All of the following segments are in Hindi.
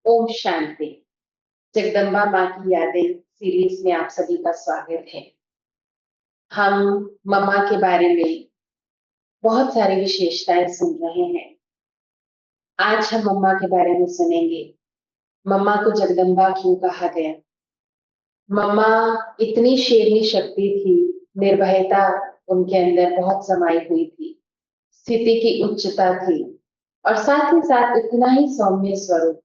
ओम शांति। जगदम्बा माँ की यादें सीरीज में आप सभी का स्वागत है। हम मम्मा के बारे में बहुत सारी विशेषताएं सुन रहे हैं। आज हम मम्मा के बारे में सुनेंगे। मम्मा को जगदम्बा क्यों कहा गया? मम्मा इतनी शेरनी शक्ति थी, निर्भयता उनके अंदर बहुत समाई हुई थी, स्थिति की उच्चता थी और साथ ही साथ उतना ही सौम्य स्वरूप।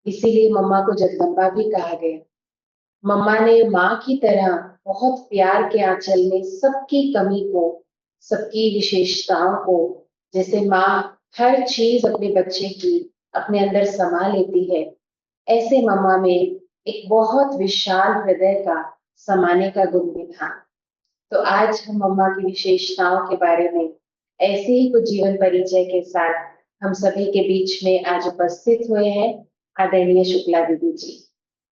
इसीलिए मम्मा को जगदम्बा भी कहा गया। मम्मा ने माँ की तरह बहुत प्यार के आंचल में सबकी कमी को, सबकी विशेषताओं को, जैसे माँ हर चीज अपने बच्चे की अपने अंदर समा लेती है, ऐसे मम्मा में एक बहुत विशाल हृदय का समाने का गुण भी था। तो आज हम मम्मा की विशेषताओं के बारे में ऐसे ही कुछ जीवन परिचय के साथ हम सभी के बीच में आज उपस्थित हुए हैं आदरणीय शुक्ला दीदी जी।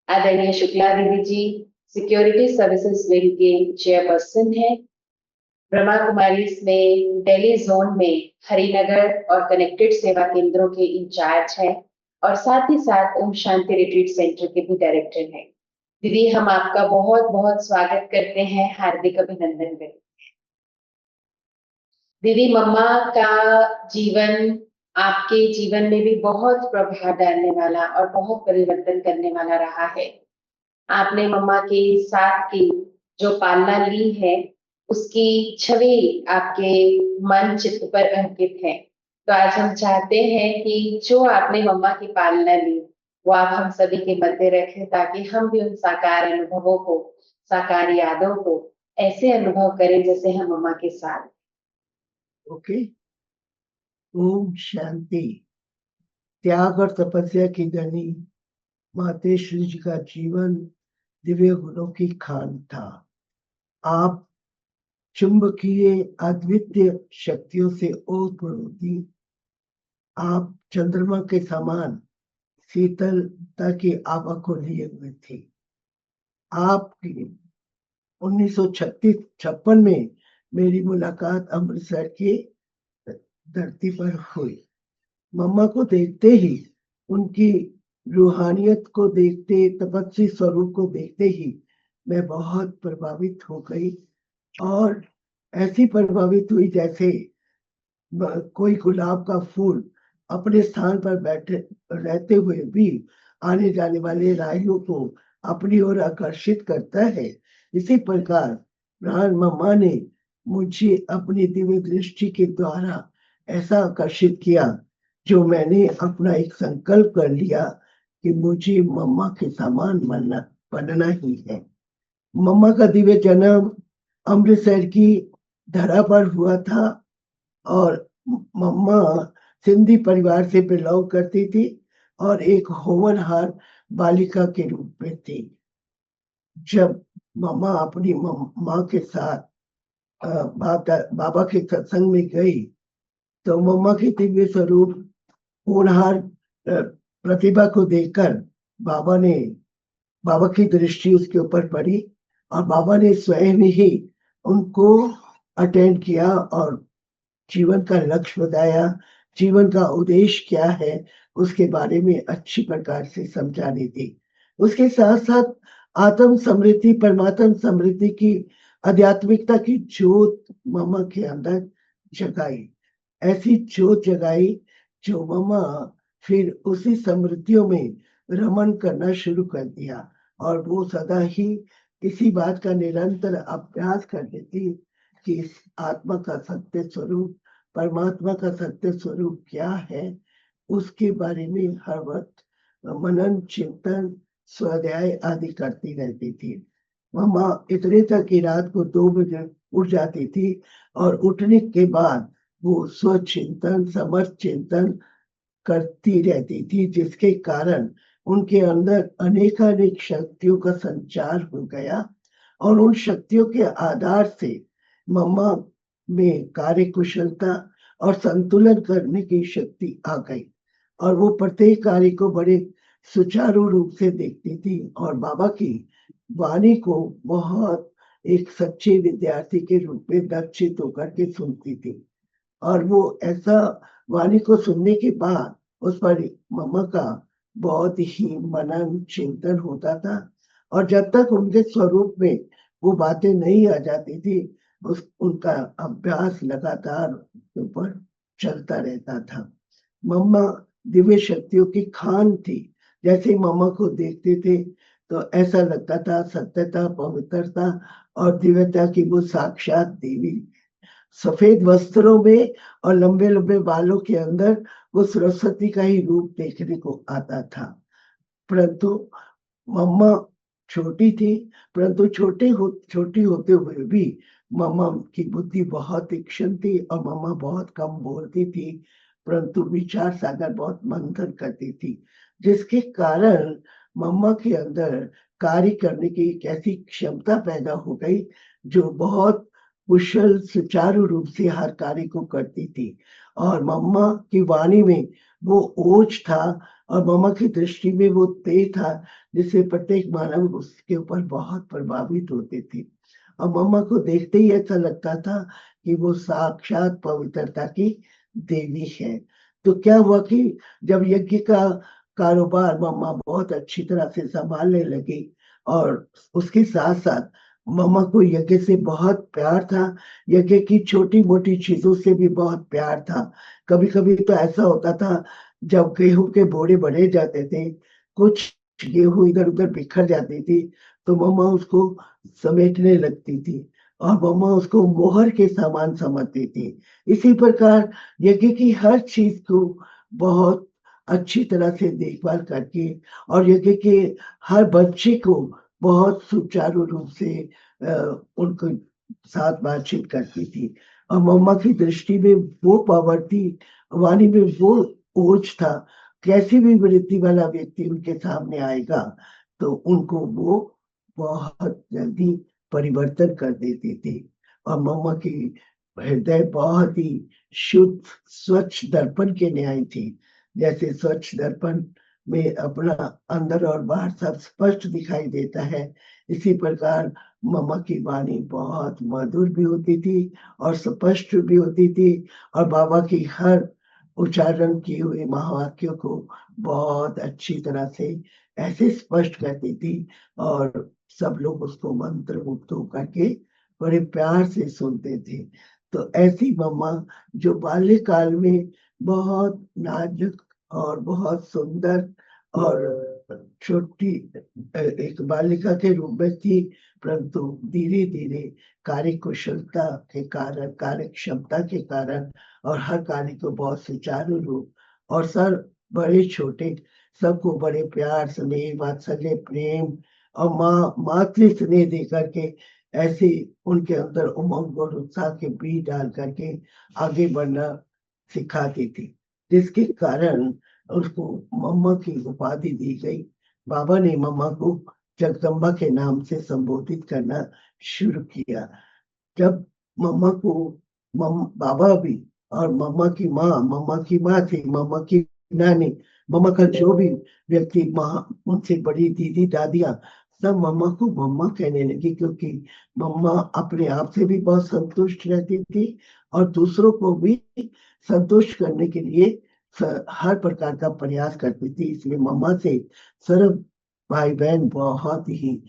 आदरणीय शुक्ला दीदी जी सिक्योरिटी सर्विसेज विंग के चेयरपर्सन है। ब्रह्मा कुमारीज में दिल्ली जोन में हरिनगर और कनेक्टेड सेवा केंद्रों के इंचार्ज हैं और साथ ही साथ ओम शांति रिट्रीट सेंटर के भी डायरेक्टर हैं। दीदी, हम आपका बहुत बहुत स्वागत करते हैं, हार्दिक अभिनंदन करते हैं। दीदी, मम्मा का जीवन आपके जीवन में भी बहुत प्रभाव डालने वाला और बहुत परिवर्तन करने वाला रहा है। आपने मम्मा के साथ की जो पालना ली है, उसकी छवि आपके मन चित्त पर अंकित है। तो आज हम चाहते हैं कि जो आपने मम्मा की पालना ली, वो आप हम सभी के मध्य रखें, ताकि हम भी उन साकार अनुभवों को, साकार यादों को ऐसे अनुभव करें जैसे हम मम्मा के साथ। ओके। ओम शांति। त्याग और तपस्या की धनी मातेश्वरी जी का जीवन दिव्य गुणों की खान था। आप चुंबकीय अद्वितीय शक्तियों से ओतप्रोत थी। आप चंद्रमा के समान शीतलता की आभा को लिए हुए थे। आप 1956 में मेरी मुलाकात अमृतसर की धरती पर हुई। मम्मा को देखते ही, उनकी रूहानियत को देखते, तपस्वी स्वरूप को देखते ही मैं बहुत प्रभावित हो गई और ऐसी प्रभावित हुई जैसे कोई गुलाब का फूल अपने स्थान पर बैठे रहते हुए भी आने जाने वाले राहियों को अपनी ओर आकर्षित करता है। इसी प्रकार प्राण मम्मा ने मुझे अपनी दिव्य दृष्टि के द्वारा ऐसा आकर्षित किया, जो मैंने अपना एक संकल्प कर लिया कि मुझे मम्मा के समान बनना ही है। मम्मा का दिव्य जन्म अमृतसर की धरा पर हुआ था और मम्मा सिंधी परिवार से बिलोंग करती थी और एक होनहार बालिका के रूप में थी। जब मम्मा अपनी माँ के साथ बाबा के सत्संग में गई, तो मम्मा की दिव्य स्वरूप होनहार प्रतिभा को देखकर बाबा की दृष्टि उसके ऊपर पड़ी और बाबा ने स्वयं ही उनको अटेंड किया और जीवन का लक्ष्य बताया, जीवन का उद्देश्य क्या है उसके बारे में अच्छी प्रकार से समझाने दी। उसके साथ साथ आत्म समृद्धि, परमात्म समृद्धि की, आध्यात्मिकता की जोत मम्मा के अंदर जगाई। ऐसी जोत जगाई जो मम्मा फिर उसी समृद्धियों में रमन करना शुरू कर दिया और वो सदा ही इसी बात का निरंतर अभ्यास कर देती कि इस आत्मा का सत्य स्वरूप, परमात्मा का सत्य स्वरूप क्या है, उसके बारे में हर वक्त मनन, चिंतन, स्वाध्याय आदि करती रहती थी। मम्मा इतने तक कि रात को 2 बजे उठ जाती थी और उठने के बाद वो स्वचिंतन, समर्थ चिंतन करती रहती थी, जिसके कारण उनके अंदर अनेकानेक शक्तियों का संचार हो गया और उन शक्तियों के आधार से मम्मा में कार्य कुशलता और संतुलन करने की शक्ति आ गई और वो प्रत्येक कार्य को बड़े सुचारू रूप से देखती थी और बाबा की वाणी को बहुत एक सच्चे विद्यार्थी के रूप में दक्षित होकर के सुनती थी। और वो ऐसा वाणी को सुनने के बाद उस पर मम्मा का बहुत ही मनन चिंतन होता था, और जब तक उनके स्वरूप में वो बातें नहीं आ जाती थी, उनका अभ्यास लगातार ऊपर चलता रहता था। मम्मा दिव्य शक्तियों की खान थी। जैसे ही मम्मा को देखते थे तो ऐसा लगता था सत्यता, पवित्रता और दिव्यता की वो साक्षात देवी। सफेद वस्त्रों में और लंबे-लंबे बालों के अंदर वो सरस्वती का ही रूप देखने को आता था। परंतु मम्मा छोटी थी, परंतु छोटी होते हुए भी मम्मा की बुद्धि बहुत तीक्ष्ण थी और मम्मा बहुत कम बोलती थी, परंतु विचार सागर बहुत मंथन करती थी, जिसके कारण मम्मा के अंदर कार्य करने की एक ऐसी क्षमता पैदा हो गई, जो बहुत कुशल सुचारू रूप से हर कार्य को करती थी। और मम्मा की वाणी में वो ओज था और मम्मा की दृष्टि में वो तेज था, जिससे प्रत्येक मानव उसके ऊपर बहुत प्रभावित होते थे। और मम्मा को देखते ही ऐसा लगता था कि वो साक्षात पवित्रता की देवी है। तो क्या हुआ कि जब यज्ञ का कारोबार मम्मा बहुत अच्छी तरह से सँभालने लगी और उसके साथ-साथ मम्मा को यज्ञ से बहुत प्यार था, यज्ञ की छोटी-मोटी चीज़ों से भी बहुत प्यार था। कभी-कभी तो ऐसा होता था, जब गेहूँ के बोरे भरे जाते थे, कुछ गेहूँ इधर-उधर बिखर जाती थी, तो मम्मा उसको समेटने लगती थी और मम्मा उसको मोहर के समान समझती थी। इसी प्रकार यज्ञ की हर चीज़ को बहुत अच्छी तरह से देखभाल करके और यज्ञ के हर बच्चे को बहुत सुचारू रूप से उनके साथ बातचीत करती थी। और मम्मा की दृष्टि में वो पावर थी, वाणी में वो ओज था, कैसी भी वृत्ति वाला व्यक्ति उनके सामने आएगा, तो उनको वो बहुत जल्दी परिवर्तन कर देती थी। और मम्मा की हृदय बहुत ही शुद्ध, स्वच्छ दर्पण के न्याय थी। जैसे स्वच्छ दर्पण में अपना अंदर और बाहर सब स्पष्ट दिखाई देता है, इसी प्रकार मम्मा की वाणी बहुत मधुर भी होती थी और स्पष्ट भी होती थी और बाबा की हर उच्चारण किए हुए महावाक्यों को बहुत अच्छी तरह से ऐसे स्पष्ट करती थी और सब लोग उसको मंत्रमुग्ध होकर के बड़े प्यार से सुनते थे। तो ऐसी मम्मा जो बाल्यकाल में बहुत नाज़ुक और बहुत सुंदर और छोटी एक बालिका के रूप में थी, परंतु धीरे-धीरे कार्यकुशलता के कारण, कार्यक्षमता के कारण और हर कार्य को बहुत सुचारू रूप और बड़े-छोटे सबको बड़े प्यार, स्नेह, वात्सल्य, प्रेम और मातृ स्नेह दे कर के ऐसे उनके अंदर उमंग और उत्साह के बीज डाल कर के आगे बढ़ना सिखाती थी, जिसके कारण उसको मम्मा की उपाधि दी गई। बाबा ने मम्मा को जगदम्बा के नाम से संबोधित करना शुरू किया। जब मम्मा को बाबा भी और मम्मा की माँ थी, मम्मा की नानी, मम्मा का जो भी व्यक्ति माँ उनसे बड़ी दीदी, दादियाँ सब मम्मा को मम्मा कहने लगी, क्योंकि मम्मा अपने आप से भी बहुत संतुष्ट रहती थी और दूसरों को भी संतुष्ट करने के लिए हर प्रकार का प्रयास करती थी। इसलिए मम्मा से सर्व भाई-बहन बहुत ही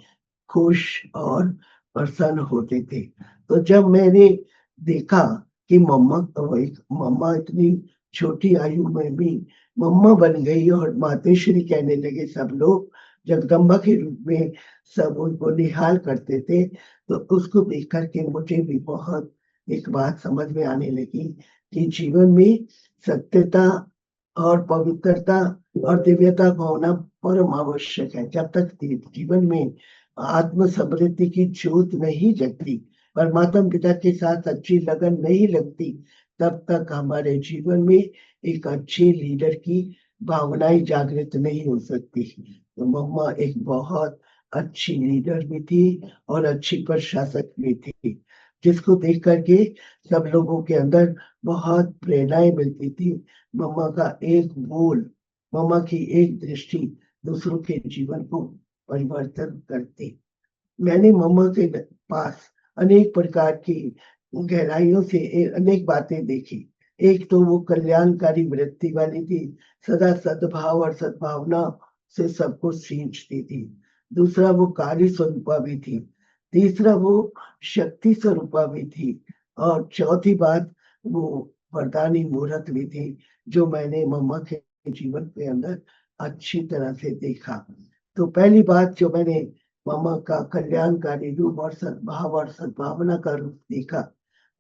खुश और प्रसन्न होते थे। तो जब मैंने देखा कि मम्मा इतनी छोटी आयु में भी मम्मा बन गई और मातोश्री कहने लगे सब लोग, जगदम्बा के रूप में सब उनको निहाल करते थे, तो उसको देख कर के मुझे भी बहुत एक बात समझ में आने लगी कि जीवन में सत्यता और पवित्रता और दिव्यता का होना परम आवश्यक है। जब तक जीवन में आत्म समृद्धि की ज्योत नहीं जगती, परमात्मा पिता के साथ अच्छी लगन नहीं लगती, तब तक हमारे जीवन में एक अच्छे लीडर की भावनाएँ जागृत नहीं हो सकती। तो मम्मा एक बहुत अच्छी लीडर भी थी और अच्छी प्रशासक भी थी, जिसको देख कर के सब लोगों के अंदर बहुत प्रेरणाएँ मिलती थी। मम्मा का एक बोल, मम्मा की एक दृष्टि दूसरों के जीवन को परिवर्तन करती। मैंने मम्मा के पास अनेक प्रकार की गहराइयों से अनेक बातें देखी, एक तो वो कल्याणकारी वृत्ति वाली थी, सदा सद्भाव और सद्भावना से सबको सींचती थी। दूसरा वो काली स्वरूपा भी थी। तीसरा वो शक्ति स्वरूपा भी थी। और चौथी बात वो वरदानी मूर्त भी थी, जो मैंने मम्मा के जीवन के अंदर अच्छी तरह से देखा। तो पहली बात जो मैंने मम्मा का कल्याणकारी रूप और सद्भाव और सद्भावना का रूप देखा,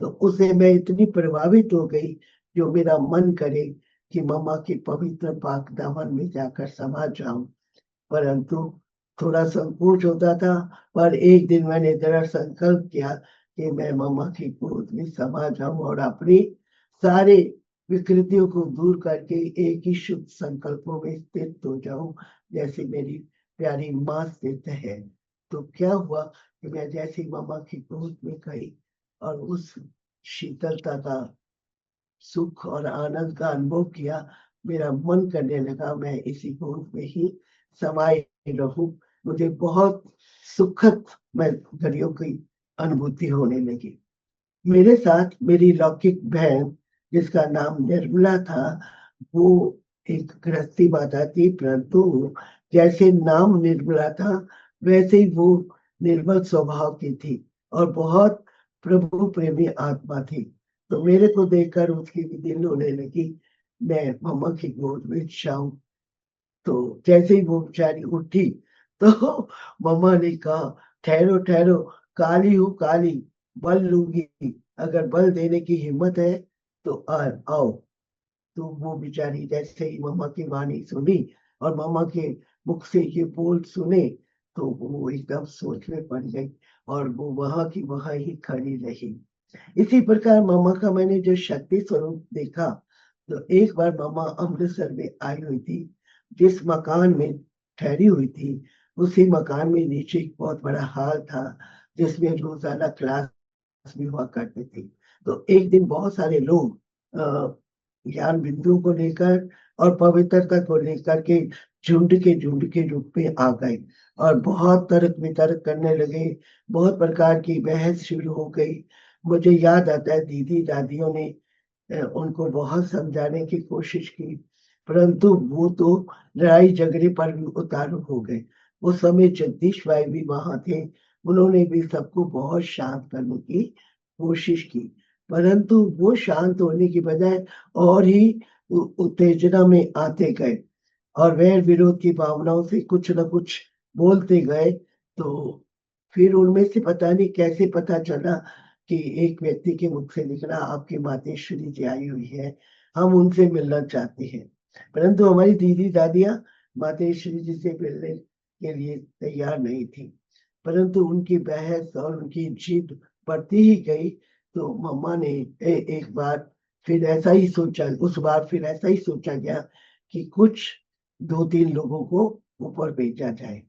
तो उससे मैं इतनी प्रभावित हो गई, जो मेरा मन करे कि मम्मा के पवित्र पाक दामन में जाकर समा जाऊं। परंतु थोड़ा संकोच होता था, पर एक दिन मैंने दृढ़ संकल्प किया कि मैं मम्मा की गोद में समा जाऊं और अपनी सारे विकृतियों को दूर करके एक ही शुद्ध संकल्पों में स्थित हो जाऊं, जैसे मेरी प्यारी माँ स्थित है। तो क्या हुआ कि मैं जैसे मम्मा की गोद में गई और उस शीतलता का सुख और आनंद का अनुभव किया, मेरा मन करने लगा मैं इसी गोद में ही समाये रहूं। मुझे बहुत सुखद मैं घड़ियों की अनुभूति होने लगी। मेरे साथ मेरी लौकिक बहन, जिसका नाम निर्मला था, वो एक गृहस्थी माता थी, परंतु जैसे नाम निर्मला था, वैसे ही वो निर्मल स्वभाव की थी और बहुत प्रभु प्रेमी आत्मा थी। तो मेरे को देखकर उसकी भी दिल होने लगी, मैं मम्मा की गोद में जाऊं। तो जैसे ही वो बेचारी उठी, तो मम्मा ने कहा, ठहरो ठहरो, काली हूँ काली, बल लूंगी, अगर बल देने की हिम्मत है तो आओ। तो वो बेचारी जैसे ही मम्मा की वाणी सुनी और मम्मा के मुख से ये बोल सुने, तो वो एकदम सोच में पड़ गई और वो वहां की वहां ही खड़ी रही। इसी प्रकार मम्मा का मैंने जो शक्ति स्वरूप देखा, तो एक बार मम्मा अमृतसर में आई हुई थी। जिस मकान में ठहरी हुई थी, उसी मकान में नीचे एक बहुत बड़ा हॉल था, जिसमें रोजाना क्लास भी हुआ करते थे। तो एक दिन बहुत सारे लोग ज्ञान बिंदुओं को लेकर और पवित्रता को लेकर के झुंड के रूप में आ गए और बहुत तर्क वितर्क करने लगे। बहुत प्रकार की बहस शुरू हो गई। मुझे याद आता है, दीदी दादियों ने उनको बहुत समझाने की कोशिश की, परंतु वो तो लड़ाई झगड़े पर भी उतारू हो गए। उस समय जगदीश भाई भी वहां थे। उन्होंने भी सबको बहुत शांत करने की कोशिश की, परंतु वो शांत होने की बजाय और ही उत्तेजना में आते गए और वैर विरोध की भावनाओं से कुछ न कुछ बोलते गए। तो फिर उनमें से पता नहीं कैसे पता चला कि एक व्यक्ति के मुख से निकला, आपकी मातेश्वरी जी आई हुई है, हम उनसे मिलना चाहते हैं। परंतु हमारी दीदी दादियां मातेश्वरी जी से मिलने के लिए तैयार नहीं थी, परंतु उनकी बहस और उनकी जिद बढ़ती ही गई। तो मम्मा ने एक बार फिर ऐसा ही सोचा, उस बार फिर ऐसा ही सोचा गया कि कुछ 2-3 लोगों को ऊपर भेजा जाए।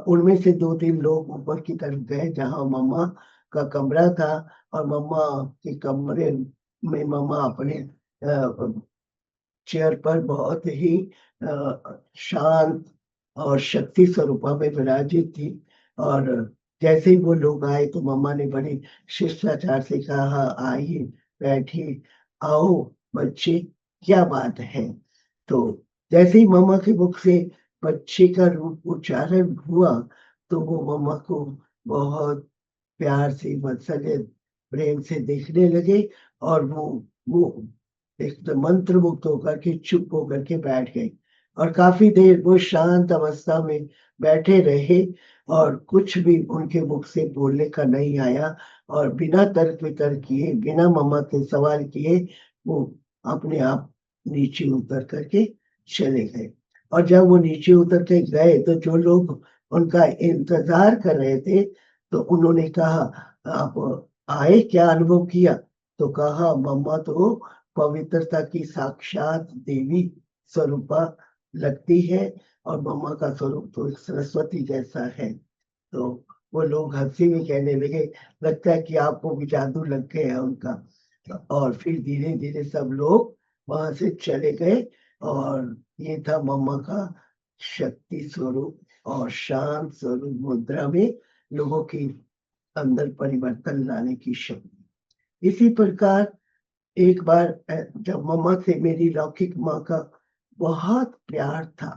उनमें से 2-3 लोग ऊपर की तरफ गए, जहाँ मम्मा का कमरा था और मम्मा के कमरे में मम्मा अपने चेयर पर बहुत ही शांत और शक्ति स्वरूपा में विराजित थी। और जैसे ही वो लोग आए, तो मम्मा ने बड़े शिष्टाचार से कहा, आइए बैठिए, आओ बच्चे, क्या बात है। तो जैसे ही मम्मा के मुख से बच्चे का रूप उच्चारण हुआ, तो वो मम्मा को बहुत प्यार से, वात्सल्य, प्रेम से देखने लगे और वो एकदम मंत्रमुग्ध होकर के चुप होकर के बैठ गए और काफी देर वो शांत अवस्था में बैठे रहे और कुछ भी उनके मुख से बोलने का नहीं आया और बिना तर्क वितर्क किए, बिना मम्मा के सवाल किए, वो अपने आप नीचे उतर करके चले गए। और जब वो नीचे उतर के गए, तो जो लोग उनका इंतजार कर रहे थे, तो उन्होंने कहा, आप आए, क्या अनुभव किया? तो कहा, मम्मा तो पवित्रता की साक्षात देवी स्वरूपा लगती है और मम्मा का स्वरूप तो एक सरस्वती जैसा है। तो वो लोग हंसी में कहने लगे, लगता है कि आपको भी जादू लग गया उनका। और फिर धीरे धीरे सब लोग वहां से चले गए और ये था मम्मा का शक्ति स्वरूप और शांत स्वरूप मुद्रा में लोगों के अंदर परिवर्तन लाने की शक्ति। इसी प्रकार एक बार जब मम्मा से मेरी लौकिक माँ का बहुत प्यार था,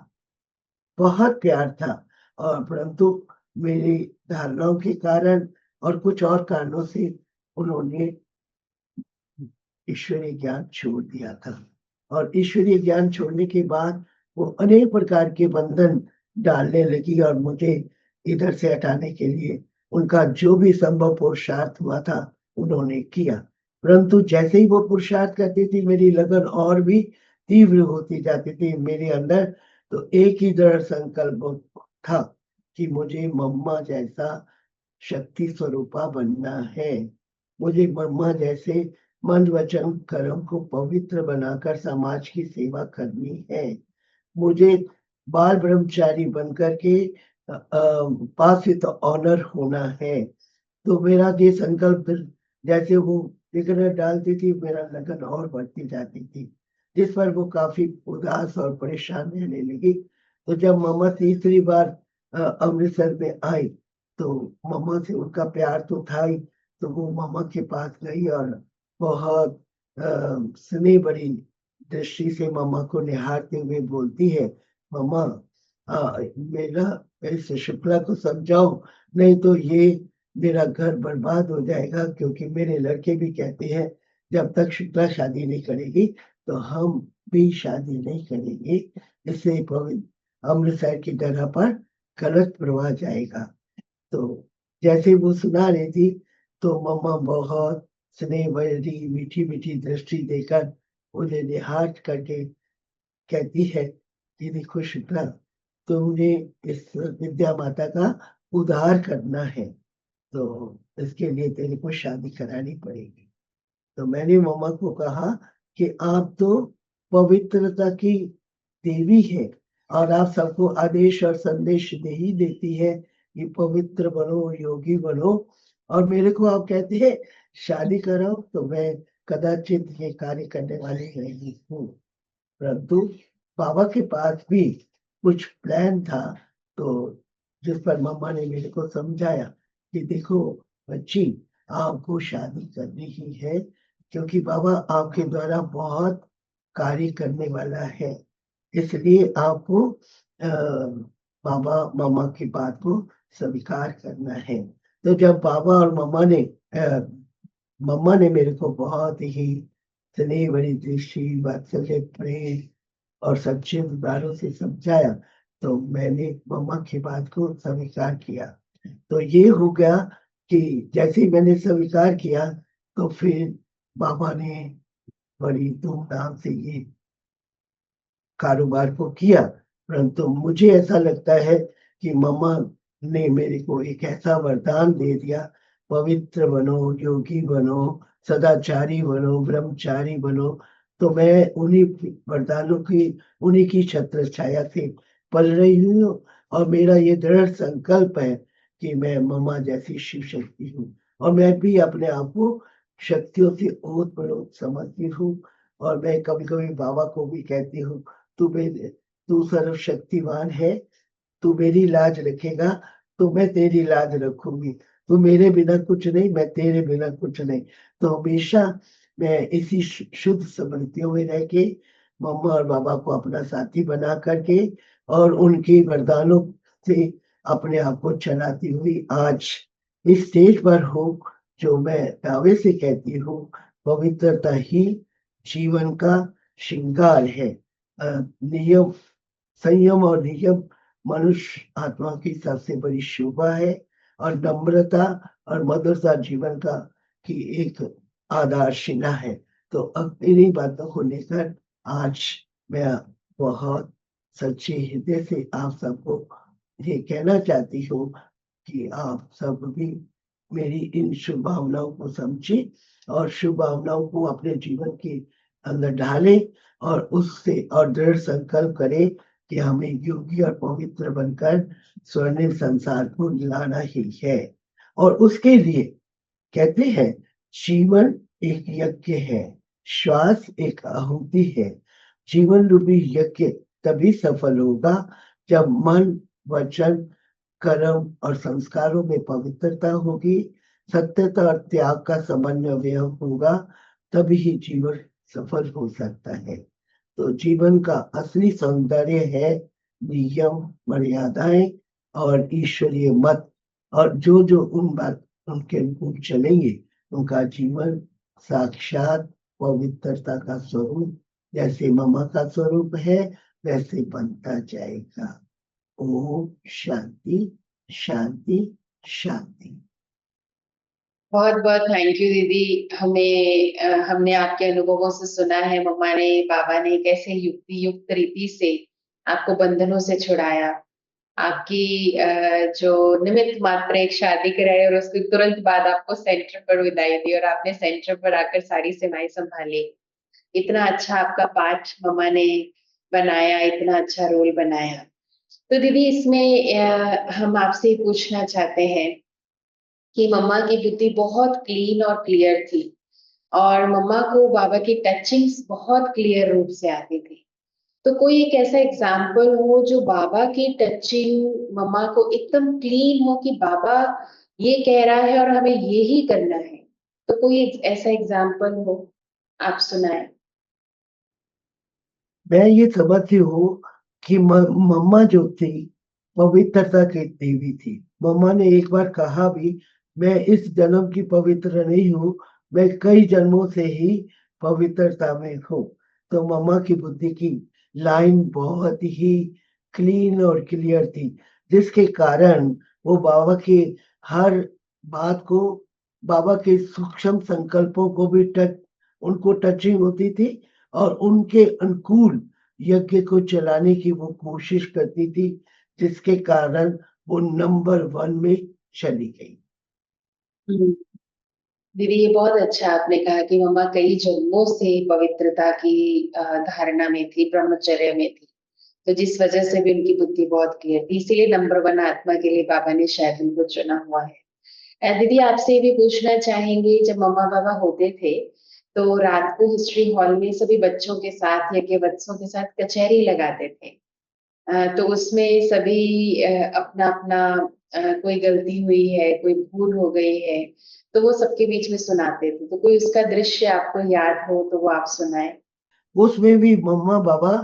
बहुत प्यार था, और परंतु मेरी धारणाओं के कारण और कुछ और कारणों से उन्होंने ईश्वरीय ज्ञान छोड़ दिया था। और ईश्वरीय ज्ञान छोड़ने के बाद वो अनेक प्रकार के बंधन डालने लगी और मुझे इधर से हटाने के लिए उनका जो भी संभव पुरुषार्थ हुआ था उन्होंने किया। परंतु जैसे ही वो पुरुषार्थ करती थी, मेरी लगन और भी तीव्र होती जाती थी मेरे अंदर। तो एक ही दृढ़ संकल्प था कि मुझे मम्मा जैसा शक्ति स्वरूपा बनना है। मुझे मम्मा जैसे मन वचन कर्म को पवित्र बनाकर समाज की सेवा करनी है। मुझे बाल ब्रह्मचारी बनकर के पास विद ऑनर होना है। तो मेरा ये संकल्प जैसे वो सिगरेट डालती थी, मेरा लगन और बढ़ती जाती थी, जिस पर वो काफी उदास और परेशान रहने लगी। तो जब मम्मा तीसरी बार अमृतसर में आई, तो मम्मा से उनका प्यार तो था ही, तो वो मम्मा के पास गई और बहुत स्नेह भरी दृष्टि से मम्मा को निहारते हुए बोलती है, मम्मा मेरा इस शुक्ला को समझाओ, नहीं तो ये मेरा घर बर्बाद हो जाएगा, क्योंकि मेरे लड़के भी कहते हैं जब तक शुक्ला शादी नहीं करेगी तो हम भी शादी नहीं करेंगे। इससे अमृतसर की जगह पर गलत प्रभाव जाएगा। तो जैसे वो सुना रही थी, तो मम्मा बहुत स्नेह भरी मीठी मीठी दृष्टि देकर उन्हें निहार करके कहती है कि देखो शुक्ला, तुमने इस विद्या माता का उद्धार करना है, तो इसके लिए तेरे को शादी करानी पड़ेगी। तो मैंने मम्मा को कहा कि आप तो पवित्रता की देवी है और आप सबको आदेश और संदेश दे ही देती है कि पवित्र बनो, योगी बनो, और मेरे को आप कहते हैं शादी कराओ, तो मैं कदाचित ये कार्य करने वाली नहीं हूँ। परंतु बाबा के पास भी कुछ प्लान था, तो जिस पर मम्मा ने मेरे को समझाया कि देखो बच्ची, आपको शादी करनी ही है, क्योंकि बाबा आपके द्वारा बहुत कार्य करने वाला है, इसलिए आपको बाबा मम्मा की बात को स्वीकार करना है। तो जब बाबा और मम्मा ने मेरे को बहुत ही स्नेह भरी दृष्टि, वात्सल्य, प्रेम और सच्चे उद्गारों से समझाया, तो मैंने मम्मा की बात को स्वीकार किया। तो ये हो गया कि जैसे ही मैंने स्वीकार किया, तो फिर बाबा ने बड़ी धूमधाम से ये कारोबार को किया। परंतु मुझे ऐसा लगता है कि मम्मा ने मेरे को एक ऐसा वरदान दे दिया, पवित्र बनो, योगी बनो, सदाचारी बनो, ब्रह्मचारी बनो। तो मैं उन्हीं वरदानों की, उन्हीं की छत्र छाया से पल रही हूँ, और मेरा ये दृढ़ संकल्प है कि मैं मम्मा जैसी शिव शक्ति हूँ, और मैं भी अपने आप को शक्तियों से ओत-प्रोत समझती हूँ। और मैं कभी-कभी बाबा को भी कहती हूँ, तू सर्वशक्तिमान है, तू मेरी लाज रखेगा तो मैं तेरी लाज रखूंगी, तू मेरे बिना कुछ नहीं, मैं तेरे बिना कुछ नहीं। तो हमेशा मैं इसी शुद्ध स्मृतियों में रह के मम्मा और बाबा को अपना साथी बना करके और उनके वरदानों से अपने आप को चलाती हुई आज इस स्टेज पर हूँ, जो मैं दावे से कहती हूँ, पवित्रता ही जीवन का श्रृंगार है। नियम, संयम और नियम मनुष्य आत्मा की सबसे बड़ी शोभा है, और नम्रता और मधुरता जीवन का की एक आधारशिला है। तो अब इन्हीं बातों को लेकर आज मैं बहुत सच्चे हृदय से आप सबको ये कहना चाहती हूँ कि आप सब भी मेरी इन शुभ भावनाओं को समझें और शुभ भावनाओं को अपने जीवन के अंदर ढालें, और उससे और दृढ़ संकल्प करें कि हमें योगी और पवित्र बनकर स्वर्णिम संसार को लाना ही है। और उसके लिए कहते हैं, जीवन एक यज्ञ है, श्वास एक आहुति है। जीवन रूपी यज्ञ तभी सफल होगा जब मन, वचन, कर्म और संस्कारों में पवित्रता होगी, सत्यता और त्याग का समन्वय होगा, तभी ही जीवन सफल हो सकता है। तो जीवन का असली सौंदर्य है नियम, मर्यादाएं और ईश्वरीय मत। और जो जो उन बात उनके अनुकूल चलेंगे, उनका जीवन साक्षात पवित्रता का स्वरूप, जैसे ममा का स्वरूप है, वैसे बनता जाएगा। ओम शांति शांति शांति। बहुत बहुत थैंक यू दीदी। हमने आपके अनुभवों से सुना है, मम्मा ने बाबा ने कैसे युक्ति युक्त रीति से आपको बंधनों से छुड़ाया। आपकी जो निमित्त मात्र एक शादी कराई और उसके तुरंत बाद आपको सेंटर पर विदाई दी और आपने सेंटर पर आकर सारी सेवाएं संभाली। इतना अच्छा आपका पाठ मम्मा ने बनाया, इतना अच्छा रोल बनाया। तो दीदी इसमें हम आपसे ये पूछना चाहते हैं कि मम्मा की बुद्धि बहुत क्लीन और क्लियर थी और मम्मा को बाबा की टचिंग्स बहुत क्लियर रूप से आती थी। तो कोई एक ऐसा एग्जाम्पल हो जो बाबा की टचिंग मम्मा को एकदम क्लीन हो कि बाबा ये कह रहा है और हमें ये ही करना है, तो कोई ऐसा एग्जाम्पल हो, आप सुनाए। मैं ये समझती हूँ कि मम्मा जो थी पवित्रता की देवी थी। मम्मा ने एक बार कहा भी, मैं इस जन्म की पवित्र नहीं हूँ, मैं कई जन्मों से ही पवित्रता में हूँ। तो मम्मा की बुद्धि की लाइन बहुत ही क्लीन और क्लियर थी, जिसके कारण वो बाबा के हर बात को, बाबा के सूक्ष्म संकल्पों को भी उनको टचिंग होती थी और उनके अनुकूल यज्ञ को चलाने की वो कोशिश करती थी, जिसके कारण वो नंबर 1 में चली गई। हम्म, दीदी ये बहुत अच्छा आपने कहा कि मम्मा कई जन्मों से पवित्रता की धारणा में थी, ब्रह्मचर्य में थी। तो जिस वजह से भी उनकी बुद्धि बहुत क्लियर थी, इसीलिए नंबर 1 आत्मा के लिए बाबा ने शायद उनको चुना हुआ है। दीदी आपसे ये भी पूछना चाहेंगे, जब मम्मा बाबा होते थे तो रात को हिस्ट्री हॉल में सभी बच्चों के साथ या के बच्चों के साथ कचहरी लगाते थे। तो उसमें सभी अपना अपना कोई गलती हुई है, कोई भूल हो गई है, तो वो सबके बीच में सुनाते थे। तो कोई उसका दृश्य आपको याद हो तो वो आप सुनाए। उसमें भी मम्मा बाबा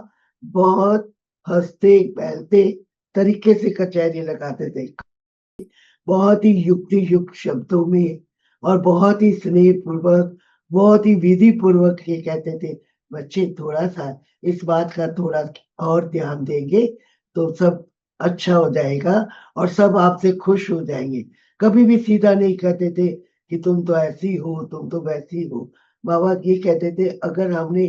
बहुत हंसते बहलते तरीके से कचहरी लगाते थे, बहुत ही युक्ति युक्त शब्दों में और बहुत ही स्नेह पूर्वक, बहुत ही विधि पूर्वक ये कहते थे, बच्चे थोड़ा सा इस बात का थोड़ा और ध्यान देंगे तो सब अच्छा हो जाएगा और सब आपसे खुश हो जाएंगे। कभी भी सीधा नहीं कहते थे कि तुम तो ऐसी हो, तुम तो वैसी हो। बाबा ये कहते थे, अगर हमने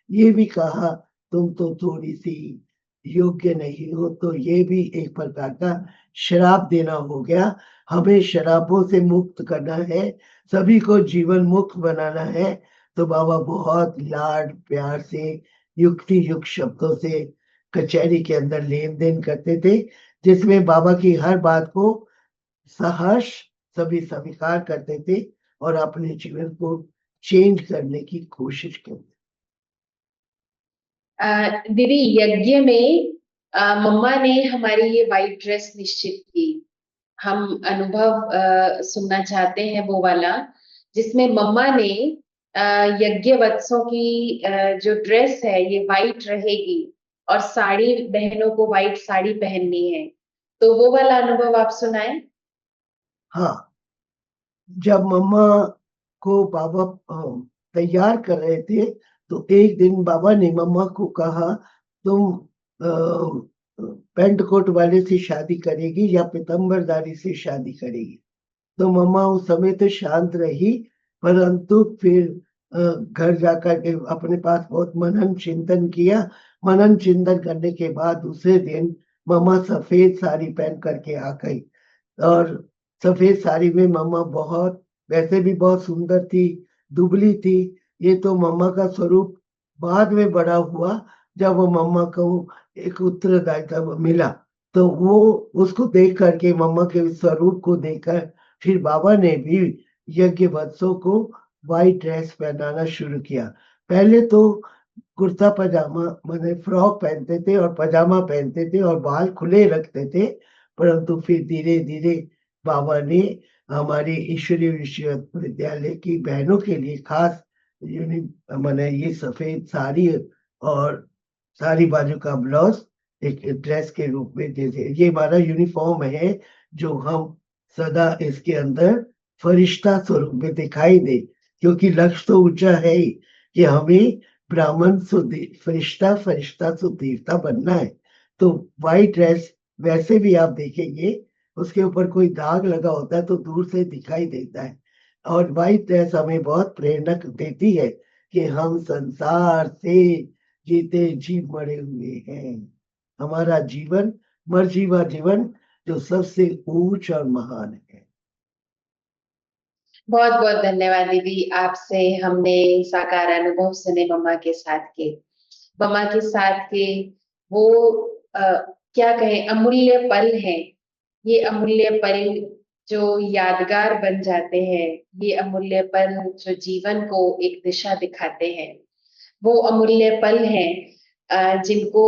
ये भी कहा तुम तो थोड़ी सी योग्य नहीं हो, तो ये भी एक प्रकार का श्राप देना हो गया। हमें शराबों से मुक्त करना है, सभी को जीवन मुक्त बनाना है। तो बाबा बहुत लाड प्यार से युक्ति युक्त शब्दों से कचहरी के अंदर लेन देन करते थे, जिसमें बाबा की हर बात को सहर्ष सभी स्वीकार करते थे और अपने जीवन को चेंज करने की कोशिश करते। दीदी यज्ञ में मम्मा ने हमारी ये वाइट ड्रेस निश्चित की। हम अनुभव सुनना चाहते हैं वो वाला जिसमें मम्मा ने यज्ञ वत्सों की जो ड्रेस है ये वाइट रहेगी और साड़ी, बहनों को वाइट साड़ी पहननी है। तो वो वाला अनुभव आप सुनाएं। हाँ, जब मम्मा को बाबा तैयार कर रहे थे, तो एक दिन बाबा ने मम्मा को कहा, तुम पेंट कोट वाले से शादी करेगी या पीतम्बरधारी से शादी करेगी? तो मम्मा उस समय तो शांत रही, परंतु फिर घर जाकर के अपने पास बहुत मनन चिंतन किया। मनन चिंतन करने के बाद दूसरे दिन मम्मा सफेद साड़ी पहन करके आ गई और सफेद साड़ी में मम्मा बहुत, वैसे भी बहुत सुंदर थी, दुबली थी। ये तो मम्मा का स्वरूप बाद में बड़ा हुआ, जब वो मम्मा को एक उत्तरदायित्व मिला। तो वो उसको देख करके, मम्मा के स्वरूप को देखकर, फिर बाबा ने भी यज्ञ वत्सों को व्हाइट ड्रेस पहनाना शुरू किया। पहले तो कुर्ता पजामा माने फ्रॉक पहनते थे और पजामा पहनते थे और बाल खुले रखते थे, परंतु फिर धीरे धीरे बाबा ने हमारे ईश्वरीय विश्वविद्यालय की बहनों के लिए खास यूनि माने ये सफेद साड़ी और साड़ी बाजू का ब्लाउज एक ड्रेस के रूप में जैसे ये हमारा यूनिफॉर्म है, जो हम सदा इसके अंदर फरिश्ता स्वरूप में दिखाई दे, क्योंकि लक्ष्य तो ऊंचा है ही कि हमें ब्राह्मण फरिश्ता फरिश्ता सुदेवता बनना है। तो व्हाइट ड्रेस वैसे भी आप देखेंगे उसके ऊपर कोई दाग लगा होता है तो दूर से दिखाई देता है, और व्हाइट ड्रेस हमें बहुत प्रेरणा देती है कि हम संसार से जीते जी मरे हुए हैं। हमारा जीवन मर्जीवा जीवन जो सबसे ऊंच और महान है। बहुत बहुत धन्यवाद दीदी, आपसे हमने साकार अनुभव सुने मम्मा के साथ के। मम्मा के साथ के वो क्या कहें, अमूल्य पल हैं। ये अमूल्य पल जो यादगार बन जाते हैं, ये अमूल्य पल जो जीवन को एक दिशा दिखाते हैं, वो अमूल्य पल हैं जिनको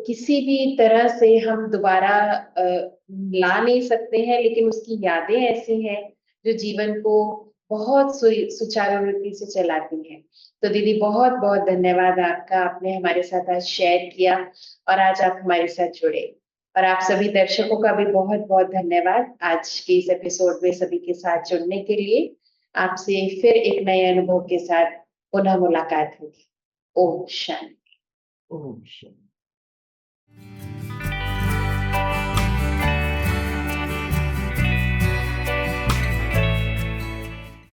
किसी भी तरह से हम दोबारा ला नहीं सकते हैं, लेकिन उसकी यादें ऐसी हैं जो जीवन को बहुत सुचारू रूप से चलाती हैं। तो दीदी बहुत बहुत धन्यवाद आपका, आपने हमारे साथ आज शेयर किया और आज आप हमारे साथ जुड़े। और आप सभी दर्शकों का भी बहुत बहुत धन्यवाद आज के इस एपिसोड में सभी के साथ जुड़ने के लिए। आपसे फिर एक नए अनुभव के साथ पुनः मुलाकात होगी। ओम शांति। ओम शांति।